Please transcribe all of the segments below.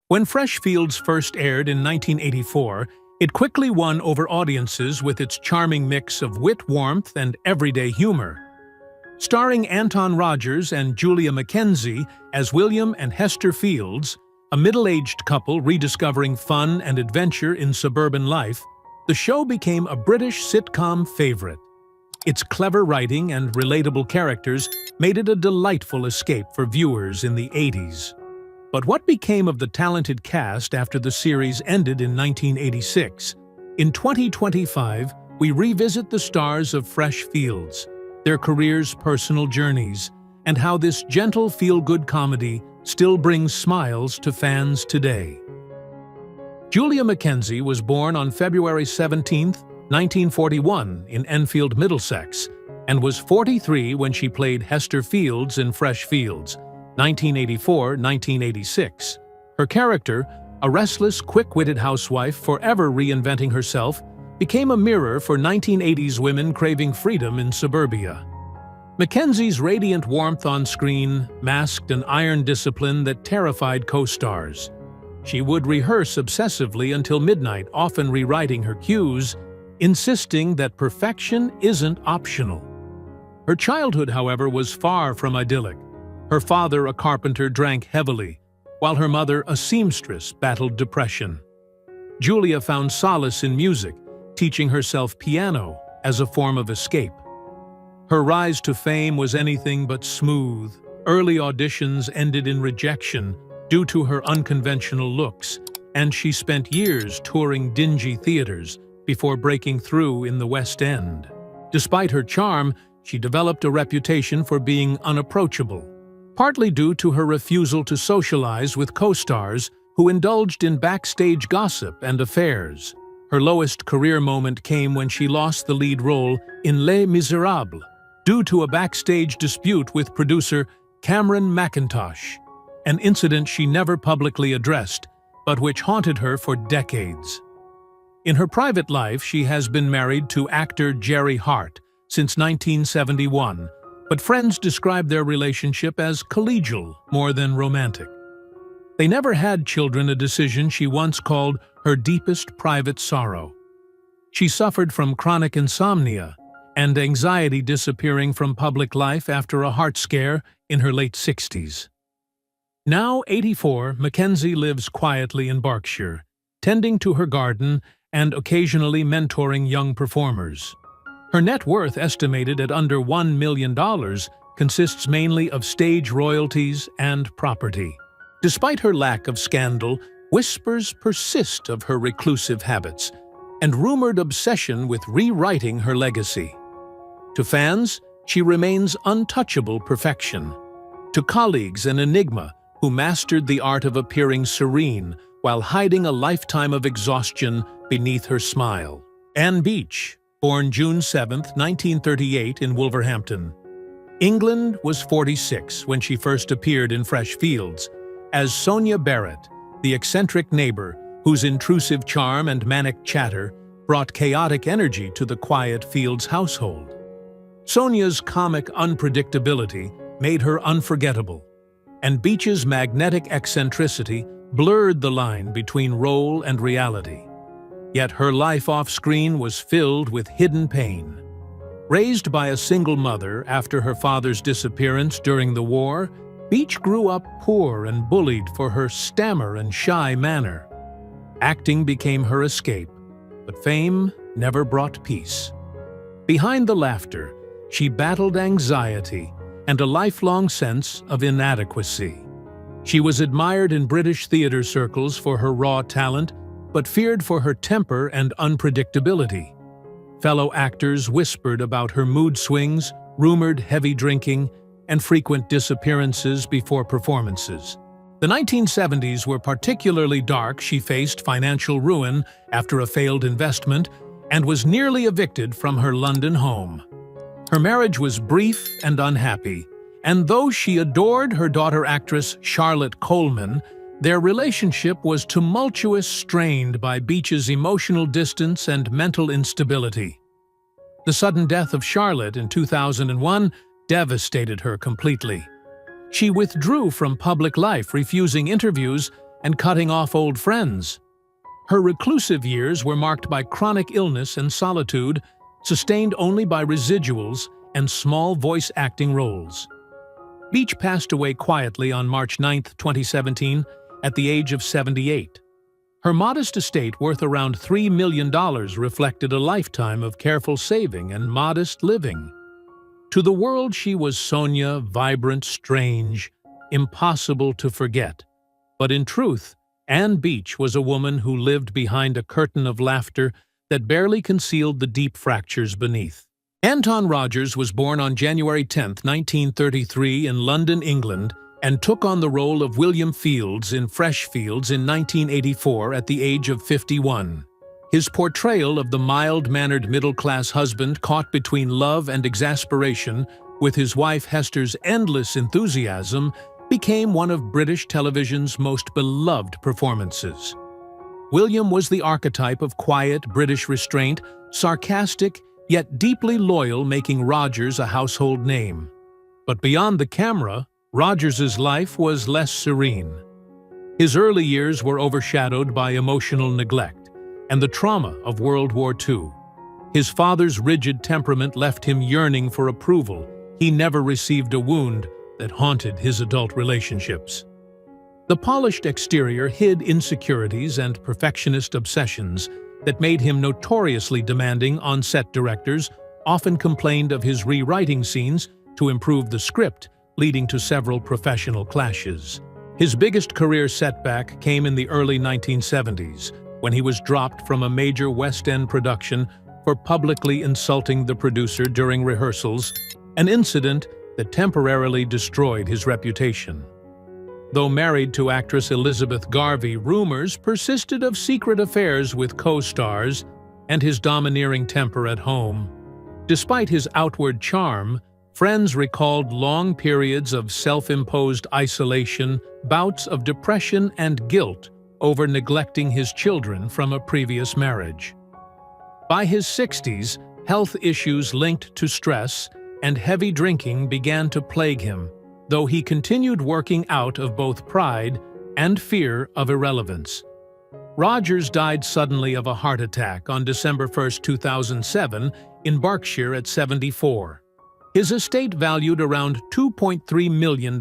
When Fresh Fields first aired in 1984, it quickly won over audiences with its charming mix of wit, warmth, and everyday humor. Starring Anton Rogers and Julia McKenzie as William and Hester Fields, a middle-aged couple rediscovering fun and adventure in suburban life, the show became a British sitcom favorite. Its clever writing and relatable characters made it a delightful escape for viewers in the 80s. But what became of the talented cast after the series ended in 1986? In 2025, we revisit the stars of Fresh Fields, their careers' personal journeys, and how this gentle feel-good comedy still brings smiles to fans today. Julia McKenzie was born on February 17, 1941, in Enfield, Middlesex, and was 43 when she played Hester Fields in Fresh Fields, 1984-1986. Her character, a restless, quick-witted housewife forever reinventing herself, became a mirror for 1980s women craving freedom in suburbia. Mackenzie's radiant warmth on screen masked an iron discipline that terrified co-stars. She would rehearse obsessively until midnight, often rewriting her cues, insisting that perfection isn't optional. Her childhood, however, was far from idyllic. Her father, a carpenter, drank heavily, while her mother, a seamstress, battled depression. Julia found solace in music, teaching herself piano as a form of escape. Her rise to fame was anything but smooth. Early auditions ended in rejection due to her unconventional looks, and she spent years touring dingy theaters before breaking through in the West End. Despite her charm, she developed a reputation for being unapproachable, partly due to her refusal to socialize with co-stars who indulged in backstage gossip and affairs. Her lowest career moment came when she lost the lead role in Les Miserables due to a backstage dispute with producer Cameron Mackintosh, an incident she never publicly addressed, but which haunted her for decades. In her private life, she has been married to actor Jerry Hart since 1971, but friends describe their relationship as collegial more than romantic. They never had children, a decision she once called her deepest private sorrow. She suffered from chronic insomnia and anxiety, disappearing from public life after a heart scare in her late 60s. Now 84, Mackenzie lives quietly in Berkshire, tending to her garden and occasionally mentoring young performers. Her net worth, estimated at under $1 million, consists mainly of stage royalties and property. Despite her lack of scandal, whispers persist of her reclusive habits and rumored obsession with rewriting her legacy. To fans, she remains untouchable perfection. To colleagues, an enigma who mastered the art of appearing serene while hiding a lifetime of exhaustion beneath her smile. Anne Beach, born June 7, 1938 in Wolverhampton, England, was 46 when she first appeared in Fresh Fields as Sonia Barrett, the eccentric neighbor whose intrusive charm and manic chatter brought chaotic energy to the quiet Fields household. Sonia's comic unpredictability made her unforgettable, and Beach's magnetic eccentricity blurred the line between role and reality. Yet her life off-screen was filled with hidden pain. Raised by a single mother after her father's disappearance during the war, Beach grew up poor and bullied for her stammer and shy manner. Acting became her escape, but fame never brought peace. Behind the laughter, she battled anxiety and a lifelong sense of inadequacy. She was admired in British theatre circles for her raw talent, but feared for her temper and unpredictability. Fellow actors whispered about her mood swings, rumored heavy drinking, and frequent disappearances before performances. The 1970s were particularly dark. She faced financial ruin after a failed investment and was nearly evicted from her London home. Her marriage was brief and unhappy, and though she adored her daughter actress Charlotte Coleman, their relationship was tumultuous, strained by Beach's emotional distance and mental instability. The sudden death of Charlotte in 2001 devastated her completely. She withdrew from public life, refusing interviews and cutting off old friends. Her reclusive years were marked by chronic illness and solitude, sustained only by residuals and small voice acting roles. Beach passed away quietly on March 9, 2017, at the age of 78. Her modest estate, worth around $3 million, reflected a lifetime of careful saving and modest living. To the world, she was Sonia, vibrant, strange, impossible to forget. But in truth, Anne Beach was a woman who lived behind a curtain of laughter that barely concealed the deep fractures beneath. Anton Rogers was born on January 10, 1933 in London, England, and took on the role of William Fields in Freshfields in 1984 at the age of 51. His portrayal of the mild-mannered middle-class husband caught between love and exasperation with his wife Hester's endless enthusiasm became one of British television's most beloved performances. William was the archetype of quiet British restraint, sarcastic yet deeply loyal, making Rogers a household name. But beyond the camera, Rogers's life was less serene. His early years were overshadowed by emotional neglect and the trauma of World War II. His father's rigid temperament left him yearning for approval. He never received a wound that haunted his adult relationships. The polished exterior hid insecurities and perfectionist obsessions that made him notoriously demanding on set. Directors often complained of his rewriting scenes to improve the script, leading to several professional clashes. His biggest career setback came in the early 1970s, when he was dropped from a major West End production for publicly insulting the producer during rehearsals, an incident that temporarily destroyed his reputation. Though married to actress Elizabeth Garvey, rumors persisted of secret affairs with co-stars and his domineering temper at home. Despite his outward charm, friends recalled long periods of self-imposed isolation, bouts of depression and guilt over neglecting his children from a previous marriage. By his 60s, health issues linked to stress and heavy drinking began to plague him, though he continued working out of both pride and fear of irrelevance. Rogers died suddenly of a heart attack on December 1, 2007, in Berkshire at 74. His estate, valued around $2.3 million,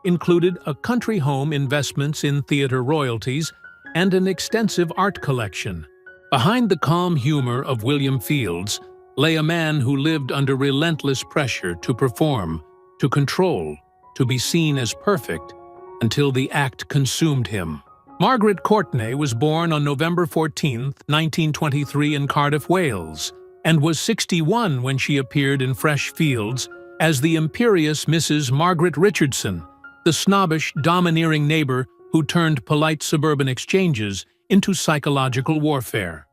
included a country home, investments in theater royalties, and an extensive art collection. Behind the calm humor of William Fields lay a man who lived under relentless pressure to perform, to control, to be seen as perfect, until the act consumed him. Margaret Courtenay was born on November 14, 1923 in Cardiff, Wales, and was 61 when she appeared in Freshfields as the imperious Mrs. Margaret Richardson, the snobbish, domineering neighbor who turned polite suburban exchanges into psychological warfare.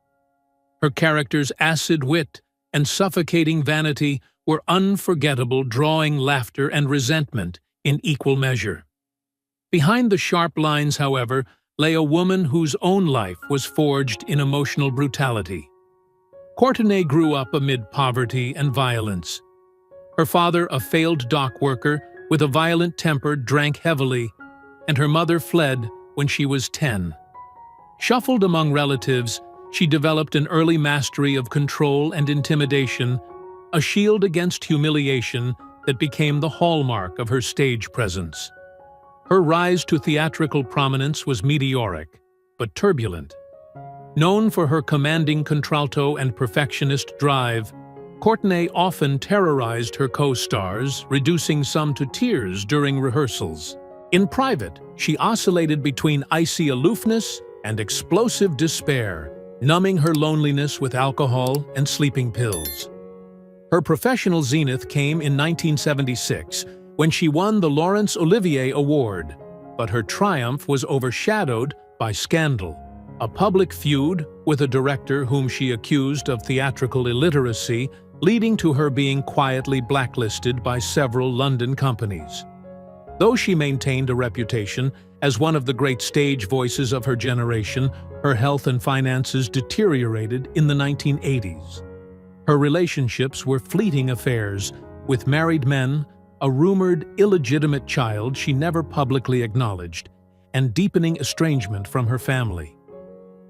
Her character's acid wit and suffocating vanity were unforgettable, drawing laughter and resentment in equal measure. Behind the sharp lines, however, lay a woman whose own life was forged in emotional brutality. Courtenay grew up amid poverty and violence. Her father, a failed dock worker with a violent temper, drank heavily, and her mother fled when she was 10. Shuffled among relatives, she developed an early mastery of control and intimidation, a shield against humiliation that became the hallmark of her stage presence. Her rise to theatrical prominence was meteoric, but turbulent. Known for her commanding contralto and perfectionist drive, Courtenay often terrorized her co-stars, reducing some to tears during rehearsals. In private, she oscillated between icy aloofness and explosive despair, numbing her loneliness with alcohol and sleeping pills. Her professional zenith came in 1976, when she won the Laurence Olivier Award, but her triumph was overshadowed by scandal. A public feud with a director whom she accused of theatrical illiteracy, leading to her being quietly blacklisted by several London companies. Though she maintained a reputation as one of the great stage voices of her generation, her health and finances deteriorated in the 1980s. Her relationships were fleeting affairs with married men, a rumored illegitimate child she never publicly acknowledged, and deepening estrangement from her family.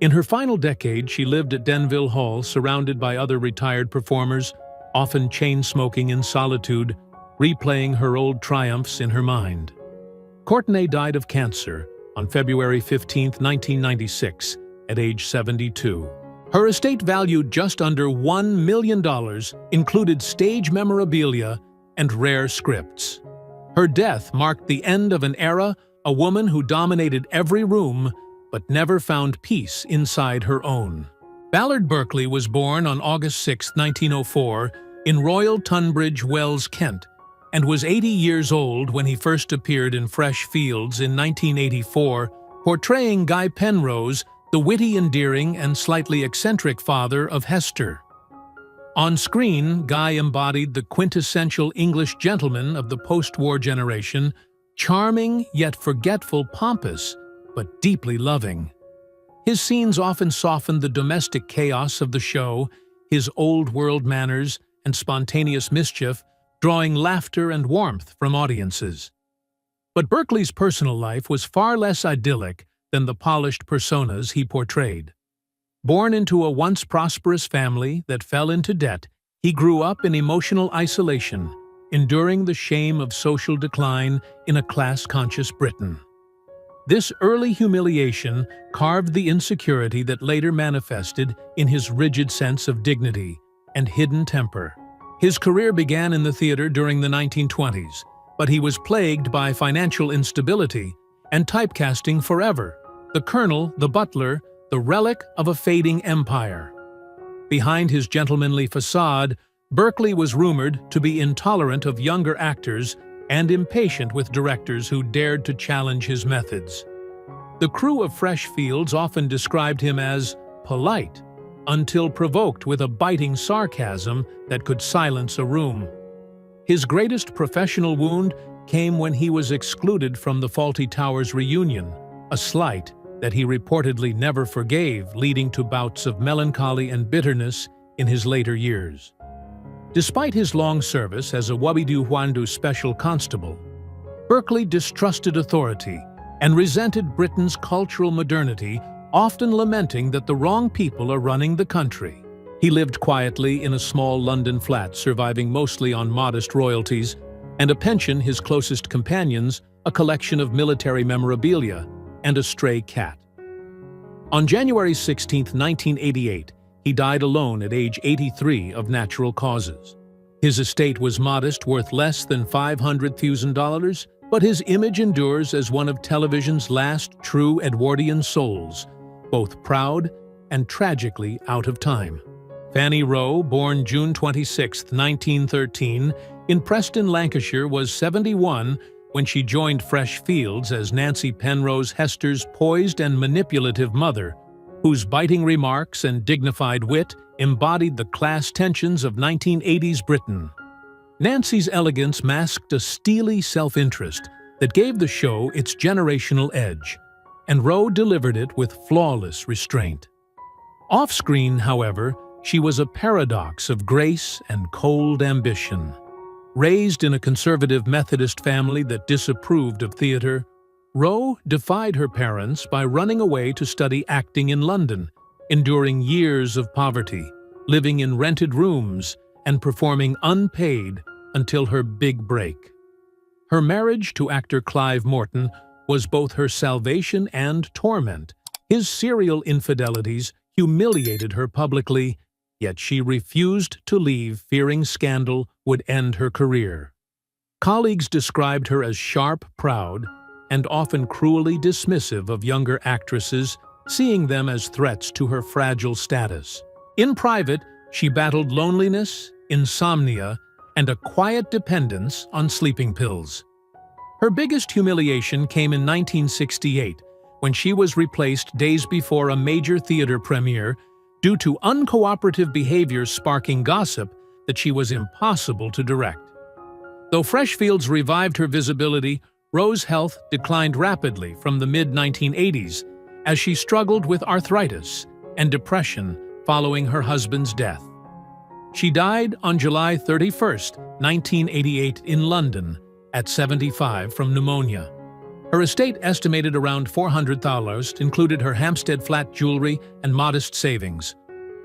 In her final decade, she lived at Denville Hall, surrounded by other retired performers, often chain-smoking in solitude, replaying her old triumphs in her mind. Courtenay died of cancer on February 15, 1996, at age 72. Her estate, valued just under $1 million, included stage memorabilia and rare scripts. Her death marked the end of an era, a woman who dominated every room but never found peace inside her own. Ballard Berkeley was born on August 6, 1904, in Royal Tunbridge Wells, Kent, and was 80 years old when he first appeared in Fresh Fields in 1984, portraying Guy Penrose, the witty, endearing, and slightly eccentric father of Hester. On screen, Guy embodied the quintessential English gentleman of the post-war generation, charming yet forgetful, pompous but deeply loving. His scenes often softened the domestic chaos of the show, his old-world manners and spontaneous mischief drawing laughter and warmth from audiences. But Berkeley's personal life was far less idyllic than the polished personas he portrayed. Born into a once prosperous family that fell into debt, he grew up in emotional isolation, enduring the shame of social decline in a class-conscious Britain. This early humiliation carved the insecurity that later manifested in his rigid sense of dignity and hidden temper. His career began in the theater during the 1920s, but he was plagued by financial instability and typecasting forever. The colonel, the butler, the relic of a fading empire. Behind his gentlemanly facade, Berkeley was rumored to be intolerant of younger actors and impatient with directors who dared to challenge his methods. The crew of Fresh Fields often described him as polite, until provoked with a biting sarcasm that could silence a room. His greatest professional wound came when he was excluded from the Fawlty Towers reunion, a slight that he reportedly never forgave, leading to bouts of melancholy and bitterness in his later years. Despite his long service as a Wabidu-Hwandu special constable, Berkeley distrusted authority and resented Britain's cultural modernity, often lamenting that the wrong people are running the country. He lived quietly in a small London flat, surviving mostly on modest royalties, and a pension his closest companions, a collection of military memorabilia, and a stray cat. On January 16, 1988, he died alone at age 83 of natural causes. His estate was modest, worth less than $500,000, but his image endures as one of television's last true Edwardian souls, both proud and tragically out of time. Fanny Rowe, born June 26, 1913, in Preston, Lancashire, was 71 when she joined Fresh Fields as Nancy Penrose Hester's poised and manipulative mother, whose biting remarks and dignified wit embodied the class tensions of 1980s Britain. Nancy's elegance masked a steely self-interest that gave the show its generational edge, and Rowe delivered it with flawless restraint. Off-screen, however, she was a paradox of grace and cold ambition. Raised in a conservative Methodist family that disapproved of theater, Rowe defied her parents by running away to study acting in London, enduring years of poverty, living in rented rooms, and performing unpaid until her big break. Her marriage to actor Clive Morton was both her salvation and torment. His serial infidelities humiliated her publicly, yet she refused to leave, fearing scandal would end her career. Colleagues described her as sharp, proud, and often cruelly dismissive of younger actresses, seeing them as threats to her fragile status. In private, she battled loneliness, insomnia, and a quiet dependence on sleeping pills. Her biggest humiliation came in 1968, when she was replaced days before a major theater premiere due to uncooperative behavior sparking gossip that she was impossible to direct. Though Fresh Fields revived her visibility, Rowe's health declined rapidly from the mid-1980s as she struggled with arthritis and depression following her husband's death. She died on July 31, 1988 in London at 75 from pneumonia. Her estate, estimated around $400,000, included her Hampstead flat jewelry and modest savings.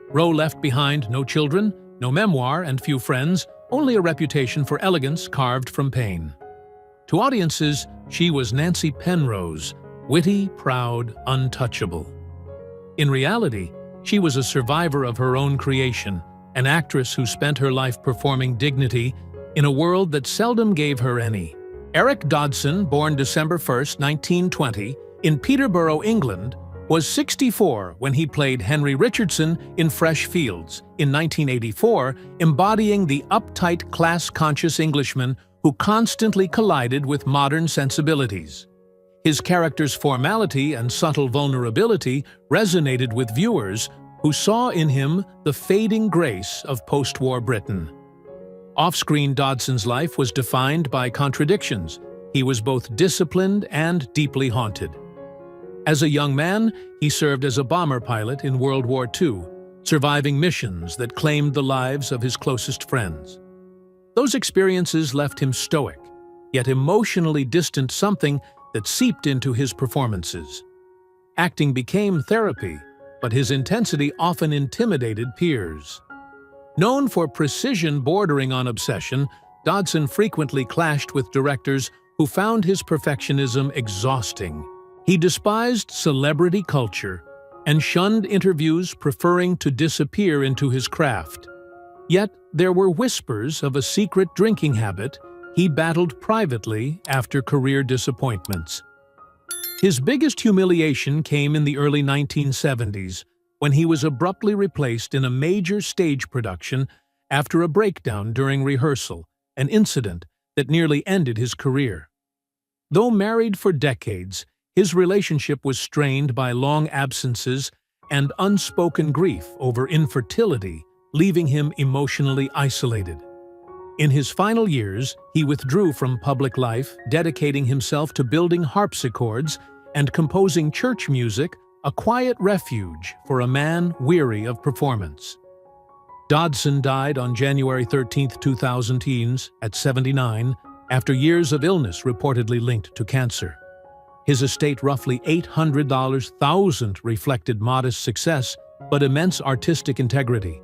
Rowe left behind no children, no memoir, and few friends, only a reputation for elegance carved from pain. To audiences, she was Nancy Penrose, witty, proud, untouchable. In reality, she was a survivor of her own creation, an actress who spent her life performing dignity in a world that seldom gave her any. Eric Dodson, born December 1, 1920, in Peterborough, England, was 64 when he played Henry Richardson in Fresh Fields in 1984, embodying the uptight, class-conscious Englishman who constantly collided with modern sensibilities. His character's formality and subtle vulnerability resonated with viewers who saw in him the fading grace of post-war Britain. Off-screen, Dodson's life was defined by contradictions. He was both disciplined and deeply haunted. As a young man, he served as a bomber pilot in World War II, surviving missions that claimed the lives of his closest friends. Those experiences left him stoic, yet emotionally distant, something that seeped into his performances. Acting became therapy, but his intensity often intimidated peers. Known for precision bordering on obsession, Dodson frequently clashed with directors who found his perfectionism exhausting. He despised celebrity culture and shunned interviews, preferring to disappear into his craft. Yet there were whispers of a secret drinking habit he battled privately after career disappointments. His biggest humiliation came in the early 1970s, when he was abruptly replaced in a major stage production after a breakdown during rehearsal, an incident that nearly ended his career. Though married for decades, his relationship was strained by long absences and unspoken grief over infertility, leaving him emotionally isolated. In his final years, he withdrew from public life, dedicating himself to building harpsichords and composing church music, a quiet refuge for a man weary of performance. Dodson died on January 13, 2000, at 79, after years of illness reportedly linked to cancer. His estate, roughly $800,000, reflected modest success but immense artistic integrity.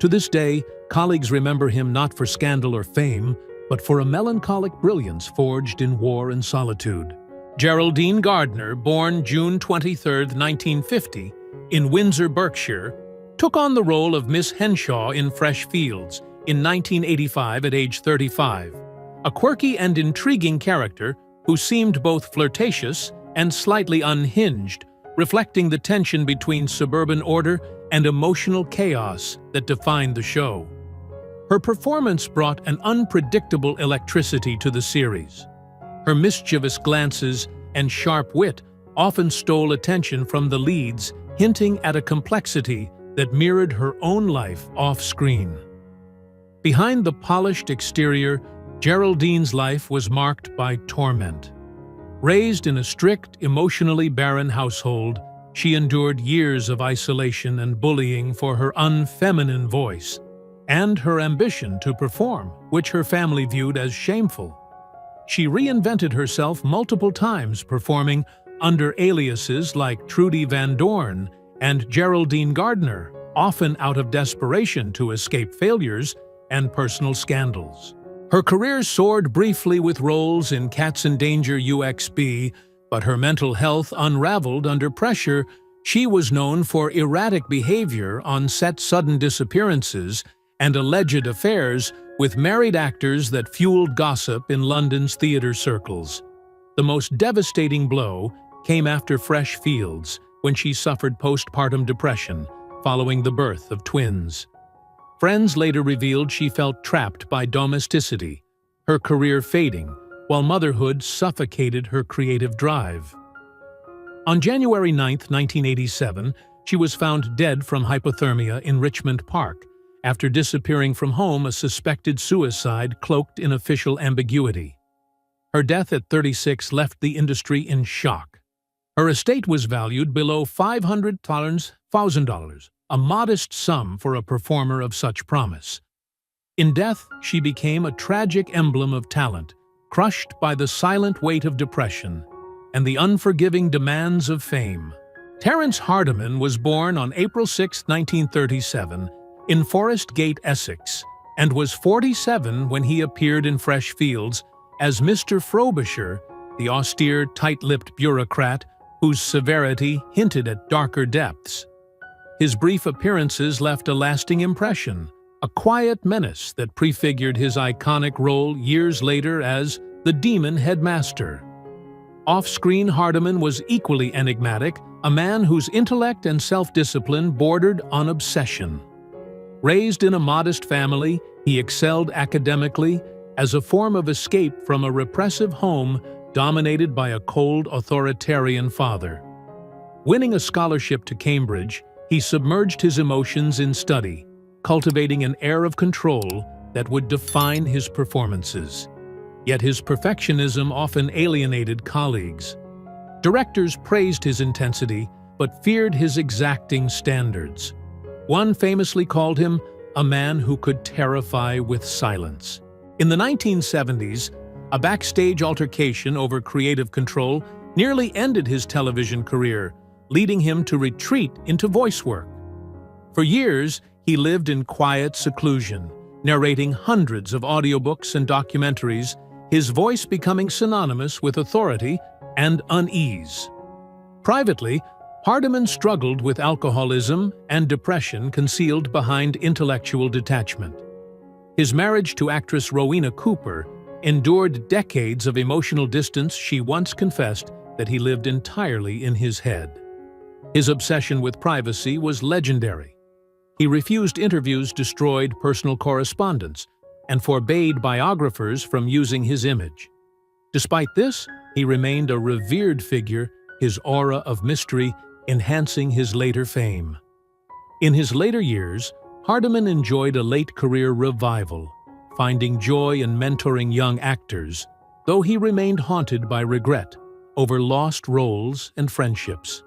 To this day, colleagues remember him not for scandal or fame, but for a melancholic brilliance forged in war and solitude. Geraldine Gardner, born June 23, 1950, in Windsor, Berkshire, took on the role of Miss Henshaw in Fresh Fields in 1985 at age 35, a quirky and intriguing character who seemed both flirtatious and slightly unhinged, reflecting the tension between suburban order and emotional chaos that defined the show. Her performance brought an unpredictable electricity to the series. Her mischievous glances and sharp wit often stole attention from the leads, hinting at a complexity that mirrored her own life off-screen. Behind the polished exterior, Geraldine's life was marked by torment. Raised in a strict, emotionally barren household, she endured years of isolation and bullying for her unfeminine voice and her ambition to perform, which her family viewed as shameful. She reinvented herself multiple times, performing under aliases like Trudy Van Dorn and Geraldine Gardner, often out of desperation to escape failures and personal scandals. Her career soared briefly with roles in Cats in Danger UXB, but her mental health unraveled under pressure. She was known for erratic behavior on set, sudden disappearances, and alleged affairs with married actors that fueled gossip in London's theatre circles. The most devastating blow came after Fresh Fields, when she suffered postpartum depression following the birth of twins. Friends later revealed she felt trapped by domesticity, her career fading, while motherhood suffocated her creative drive. On January 9, 1987, she was found dead from hypothermia in Richmond Park, after disappearing from home, a suspected suicide cloaked in official ambiguity. Her death at 36 left the industry in shock. Her estate was valued below $500,000, a modest sum for a performer of such promise. In death, she became a tragic emblem of talent, crushed by the silent weight of depression. and the unforgiving demands of fame. Terence Hardiman was born on April 6, 1937, in Forest Gate, Essex, and was 47 when he appeared in Fresh Fields as Mr. Frobisher, the austere, tight-lipped bureaucrat whose severity hinted at darker depths. His brief appearances left a lasting impression, a quiet menace that prefigured his iconic role years later as the Demon Headmaster. Off-screen, Hardiman was equally enigmatic, a man whose intellect and self-discipline bordered on obsession. Raised in a modest family, he excelled academically as a form of escape from a repressive home dominated by a cold, authoritarian father. Winning a scholarship to Cambridge, he submerged his emotions in study, cultivating an air of control that would define his performances. Yet his perfectionism often alienated colleagues. Directors praised his intensity, but feared his exacting standards. One famously called him a man who could terrify with silence. In the 1970s, a backstage altercation over creative control nearly ended his television career, leading him to retreat into voice work. For years, he lived in quiet seclusion, narrating hundreds of audiobooks and documentaries, his voice becoming synonymous with authority and unease. Privately, Hardiman struggled with alcoholism and depression concealed behind intellectual detachment. His marriage to actress Rowena Cooper endured decades of emotional distance. She once confessed that he lived entirely in his head. His obsession with privacy was legendary. He refused interviews, destroyed personal correspondence, and forbade biographers from using his image. Despite this, he remained a revered figure, his aura of mystery enhancing his later fame. In his later years, Hardiman enjoyed a late-career revival, finding joy in mentoring young actors, though he remained haunted by regret over lost roles and friendships.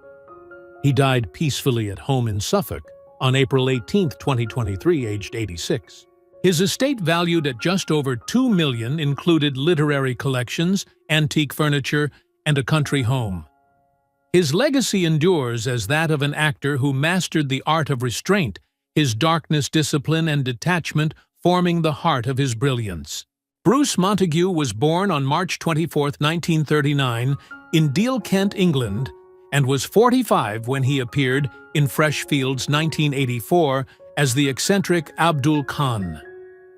He died peacefully at home in Suffolk on April 18, 2023, aged 86. His estate, valued at just over $2 million, included literary collections, antique furniture, and a country home. His legacy endures as that of an actor who mastered the art of restraint, his darkness, discipline, and detachment forming the heart of his brilliance. Bruce Montague was born on March 24, 1939, in Deal, Kent, England, and was 45 when he appeared in Fresh Fields 1984 as the eccentric Abdul Khan.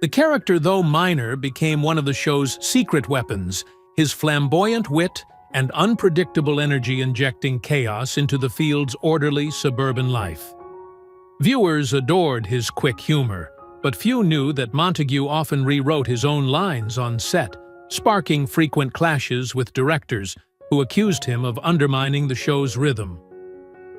The character, though minor, became one of the show's secret weapons, his flamboyant wit and unpredictable energy injecting chaos into the field's orderly suburban life. Viewers adored his quick humor, but few knew that Montague often rewrote his own lines on set, sparking frequent clashes with directors who accused him of undermining the show's rhythm.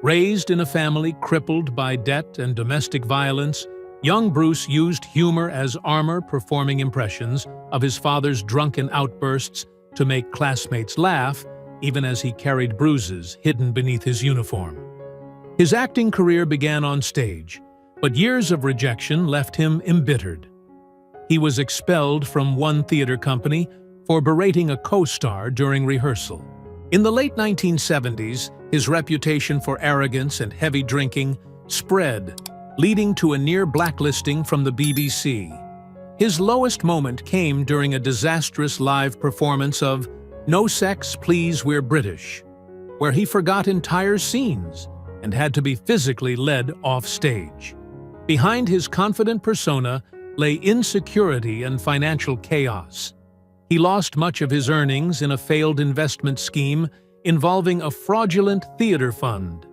Raised in a family crippled by debt and domestic violence, young Bruce used humor as armor, performing impressions of his father's drunken outbursts to make classmates laugh, even as he carried bruises hidden beneath his uniform. His acting career began on stage, but years of rejection left him embittered. He was expelled from one theater company for berating a co-star during rehearsal. In the late 1970s, his reputation for arrogance and heavy drinking spread, leading to a near blacklisting from the BBC. His lowest moment came during a disastrous live performance of No Sex, Please, We're British, where he forgot entire scenes and had to be physically led off stage. Behind his confident persona lay insecurity and financial chaos. He lost much of his earnings in a failed investment scheme involving a fraudulent theater fund.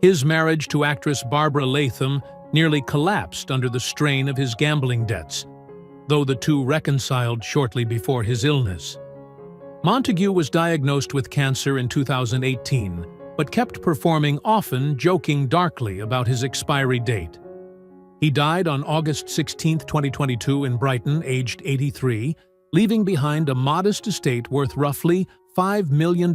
His marriage to actress Barbara Latham nearly collapsed under the strain of his gambling debts, though the two reconciled shortly before his illness. Montague was diagnosed with cancer in 2018, but kept performing, often joking darkly about his expiry date. He died on August 16, 2022 in Brighton, aged 83, leaving behind a modest estate worth roughly $5 million,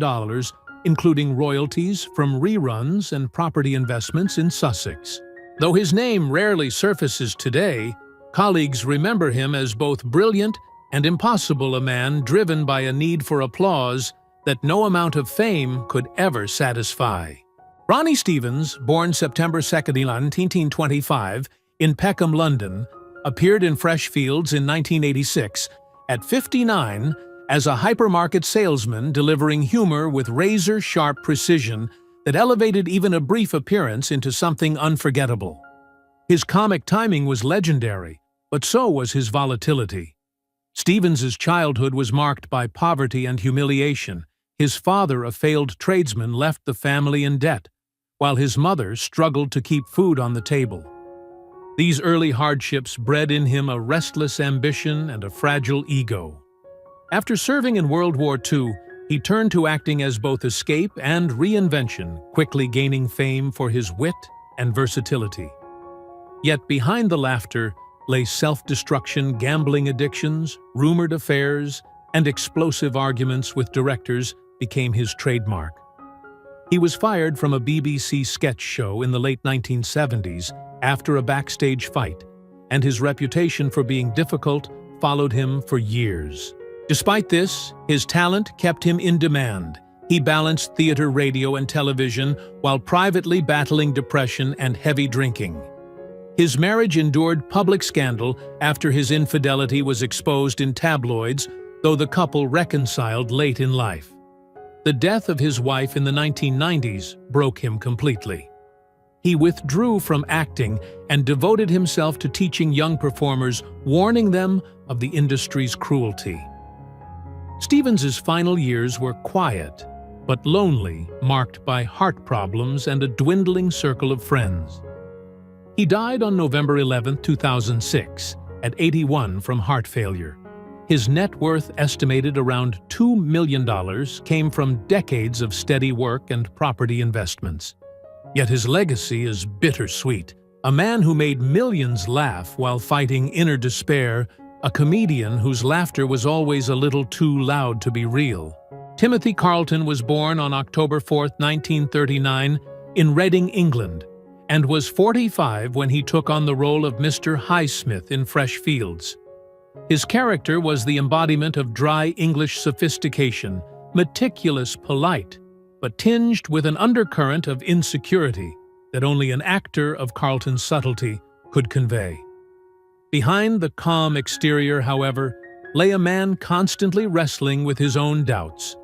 including royalties from reruns and property investments in Sussex. Though his name rarely surfaces today, colleagues remember him as both brilliant and impossible, a man driven by a need for applause that no amount of fame could ever satisfy. Ronnie Stevens, born September 2, 1925, in Peckham, London, appeared in Fresh Fields in 1986, at 59, as a hypermarket salesman delivering humor with razor-sharp precision that elevated even a brief appearance into something unforgettable. His comic timing was legendary, but so was his volatility. Stevens's childhood was marked by poverty and humiliation. His father, a failed tradesman, left the family in debt, while his mother struggled to keep food on the table. These early hardships bred in him a restless ambition and a fragile ego. After serving in World War II, he turned to acting as both escape and reinvention, quickly gaining fame for his wit and versatility. Yet behind the laughter lay self-destruction, gambling addictions, rumored affairs, and explosive arguments with directors became his trademark. He was fired from a BBC sketch show in the late 1970s after a backstage fight, and his reputation for being difficult followed him for years. Despite this, his talent kept him in demand. He balanced theater, radio, and television while privately battling depression and heavy drinking. His marriage endured public scandal after his infidelity was exposed in tabloids, though the couple reconciled late in life. The death of his wife in the 1990s broke him completely. He withdrew from acting and devoted himself to teaching young performers, warning them of the industry's cruelty. Stevens's final years were quiet, but lonely, marked by heart problems and a dwindling circle of friends. He died on November 11, 2006, at 81 from heart failure. His net worth, estimated around $2 million, came from decades of steady work and property investments. Yet his legacy is bittersweet. A man who made millions laugh while fighting inner despair, a comedian whose laughter was always a little too loud to be real. Timothy Carlton was born on October 4, 1939, in Reading, England, and was 45 when he took on the role of Mr. Highsmith in Fresh Fields. His character was the embodiment of dry English sophistication, meticulous, polite, but tinged with an undercurrent of insecurity that only an actor of Carlton's subtlety could convey. Behind the calm exterior, however, lay a man constantly wrestling with his own doubts.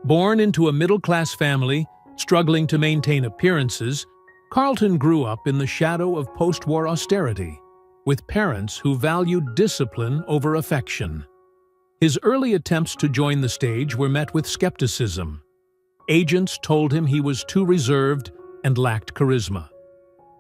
Born into a middle-class family, struggling to maintain appearances, Carlton grew up in the shadow of post-war austerity, with parents who valued discipline over affection. His early attempts to join the stage were met with skepticism. Agents told him he was too reserved and lacked charisma.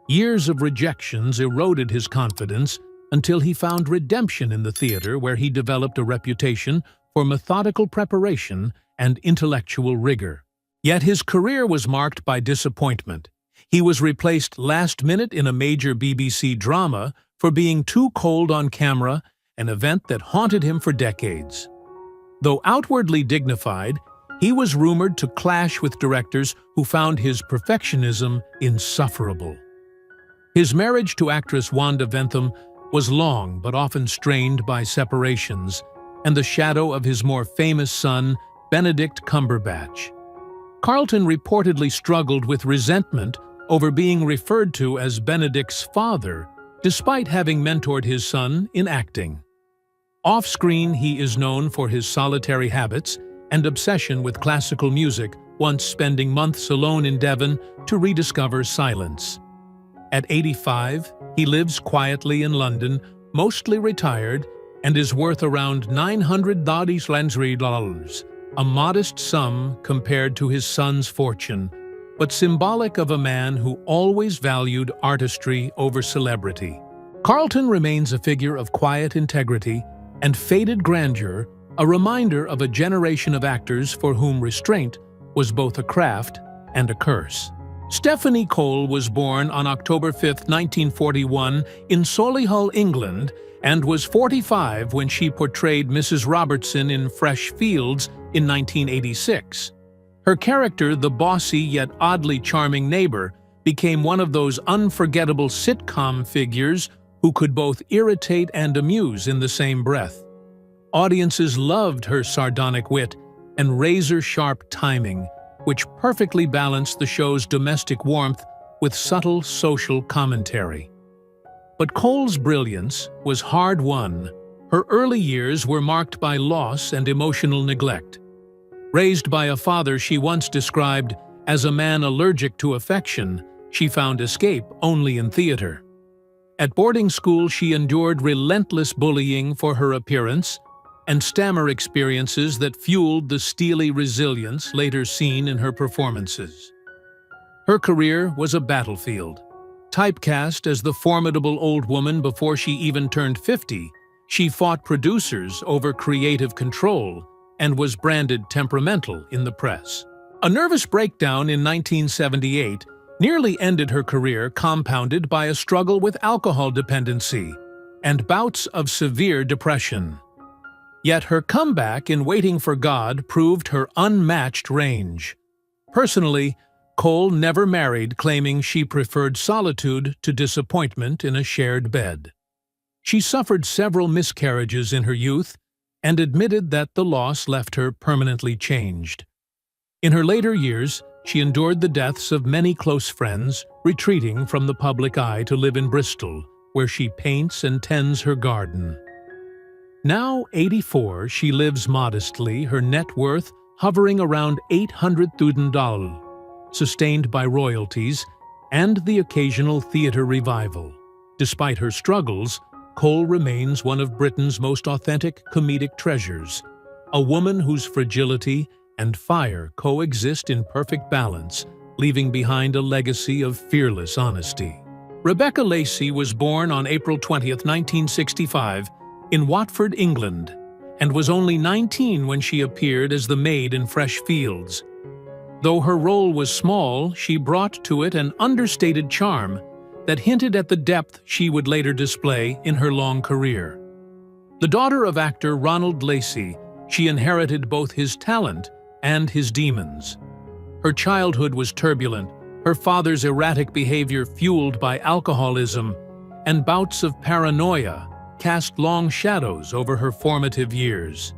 Years of rejections eroded his confidence until he found redemption in the theater, where he developed a reputation for methodical preparation and intellectual rigor. Yet his career was marked by disappointment. He was replaced last minute in a major BBC drama for being too cold on camera, an event that haunted him for decades. Though outwardly dignified, he was rumored to clash with directors who found his perfectionism insufferable. His marriage to actress Wanda Ventham was long but often strained by separations and the shadow of his more famous son, Benedict Cumberbatch. Carlton reportedly struggled with resentment over being referred to as Benedict's father, despite having mentored his son in acting. Off-screen, he is known for his solitary habits and obsession with classical music, once spending months alone in Devon to rediscover silence. At 85, he lives quietly in London, mostly retired, and is worth around $900,000, a modest sum compared to his son's fortune, but symbolic of a man who always valued artistry over celebrity. Carlton remains a figure of quiet integrity and faded grandeur, a reminder of a generation of actors for whom restraint was both a craft and a curse. Stephanie Cole was born on October 5, 1941, in Solihull, England, and was 45 when she portrayed Mrs. Robertson in Fresh Fields in 1986. Her character, the bossy yet oddly charming neighbor, became one of those unforgettable sitcom figures who could both irritate and amuse in the same breath. Audiences loved her sardonic wit and razor-sharp timing, which perfectly balanced the show's domestic warmth with subtle social commentary. But Cole's brilliance was hard-won. Her early years were marked by loss and emotional neglect. Raised by a father she once described as a man allergic to affection, she found escape only in theater. At boarding school, she endured relentless bullying for her appearance and stammer experiences that fueled the steely resilience later seen in her performances. Her career was a battlefield. Typecast as the formidable old woman before she even turned 50, she fought producers over creative control and was branded temperamental in the press. A nervous breakdown in 1978 nearly ended her career, compounded by a struggle with alcohol dependency and bouts of severe depression. Yet her comeback in Waiting for God proved her unmatched range. Personally, Cole never married, claiming she preferred solitude to disappointment in a shared bed. She suffered several miscarriages in her youth and admitted that the loss left her permanently changed. In her later years, she endured the deaths of many close friends, retreating from the public eye to live in Bristol, where she paints and tends her garden. Now 84, she lives modestly, her net worth hovering around $800,000, sustained by royalties and the occasional theater revival. Despite her struggles, Cole remains one of Britain's most authentic comedic treasures, a woman whose fragility and fire coexist in perfect balance, leaving behind a legacy of fearless honesty. Rebecca Lacey was born on April 20, 1965, in Watford, England, and was only 19 when she appeared as the maid in Fresh Fields. Though her role was small, she brought to it an understated charm that hinted at the depth she would later display in her long career. The daughter of actor Ronald Lacey, she inherited both his talent and his demons. Her childhood was turbulent, her father's erratic behavior fueled by alcoholism, and bouts of paranoia cast long shadows over her formative years.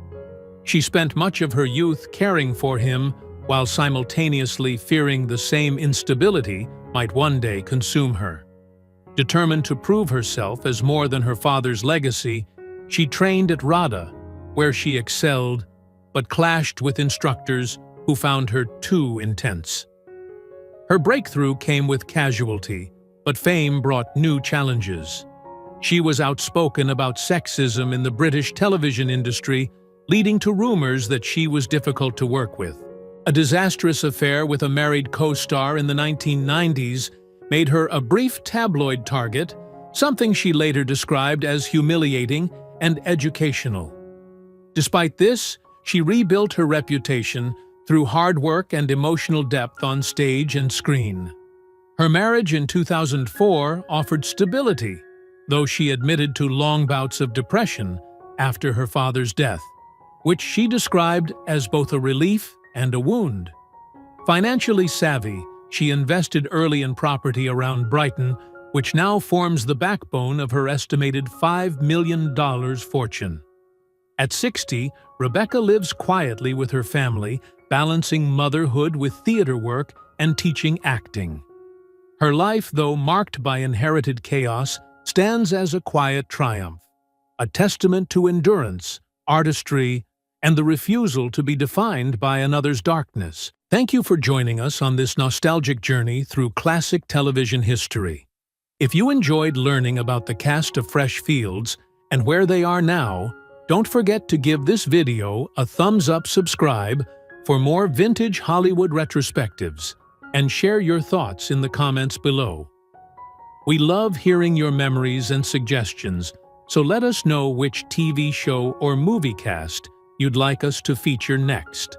She spent much of her youth caring for him while simultaneously fearing the same instability might one day consume her. Determined to prove herself as more than her father's legacy, she trained at RADA, where she excelled, but clashed with instructors who found her too intense. Her breakthrough came with Casualty, but fame brought new challenges. She was outspoken about sexism in the British television industry, leading to rumors that she was difficult to work with. A disastrous affair with a married co-star in the 1990s made her a brief tabloid target, something she later described as humiliating and educational. Despite this, she rebuilt her reputation through hard work and emotional depth on stage and screen. Her marriage in 2004 offered stability, though she admitted to long bouts of depression after her father's death, which she described as both a relief and a wound. Financially savvy, she invested early in property around Brighton, which now forms the backbone of her estimated $5 million fortune. At 60, Rebecca lives quietly with her family, balancing motherhood with theater work and teaching acting. Her life, though marked by inherited chaos, stands as a quiet triumph, a testament to endurance, artistry, and the refusal to be defined by another's darkness. Thank you for joining us on this nostalgic journey through classic television history. If you enjoyed learning about the cast of Fresh Fields and where they are now, don't forget to give this video a thumbs up, subscribe for more vintage Hollywood retrospectives, and share your thoughts in the comments below. We love hearing your memories and suggestions, so let us know which TV show or movie cast you'd like us to feature next.